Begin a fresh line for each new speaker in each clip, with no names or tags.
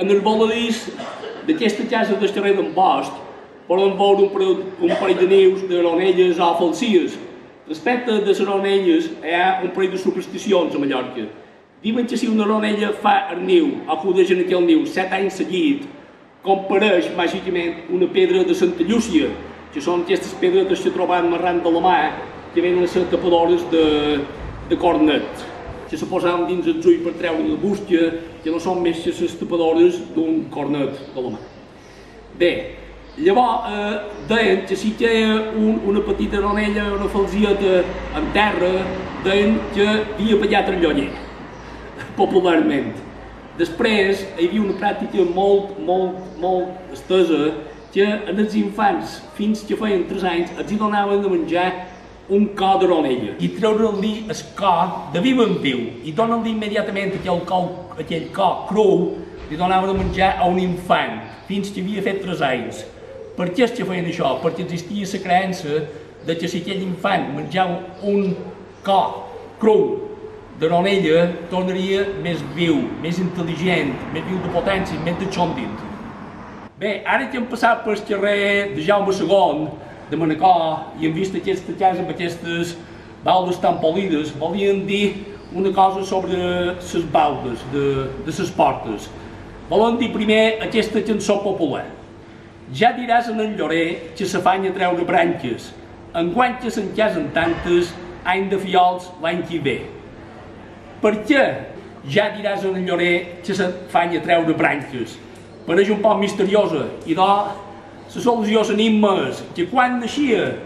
En els voladís d'aquesta casa del carrer d'en Bosch poden veure un parell de nius d'aronelles o falsies. Respecte de les aronelles hi ha un parell de supersticions a Mallorca. Diuen que si una aronella fa el niu o acudeix en aquell niu 7 anys seguit, compareix màgicament una pedra de Santa Llúcia, que són aquestes pedres que trobem arran de la mà, que venen a ser tapadores de cornet, que se posaven dins els ulls per treure la bústia, que no són més que les tapadores d'un cornet de la mà. Bé, llavors deien que si que una petita aronella o una falsieta en terra, deien que havia ballat el llorer, popularment. Després hi havia una pràctica molt estesa que als infants, fins que feien 3 anys, els donaven de menjar un cor d'aronella i treure-li el cor de viu en viu i donen-li immediatament aquell cor cru, li donaven de menjar a un infant fins que havia fet 3 anys. Per què es que feien això? Perquè existia la creença de que si aquell infant menjava un cor cru d'aronella tornaria més viu, més intel·ligent, més viu de potència, més de xondit. Bé, ara que hem passat pel carrer de Jaume II, de Manacor, i hem vist aquesta casa amb aquestes baldes tan polides, volien dir una cosa sobre les baldes de les portes. Volen dir primer aquesta cançó popular. Ja diràs en el llorer que s'afanya a treure branques, enguany que se'n casen tantes, any de fiols l'any que ve. Per què ja diràs en el llorer que s'afanya a treure branques? Pareix un poc misteriosa, i la solució s'enigma és que quan naixia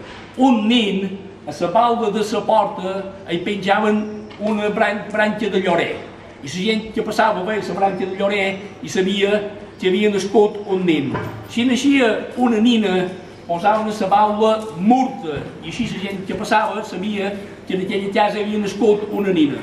un nin, a la balda de la porta hi penjaven una branca de llorer. I la gent que passava a veure la branca de llorer i sabia que havia nascut un nin. Si naixia una nina, posaven a la balda murta, i així la gent que passava sabia que en aquella casa havia nascut una nina.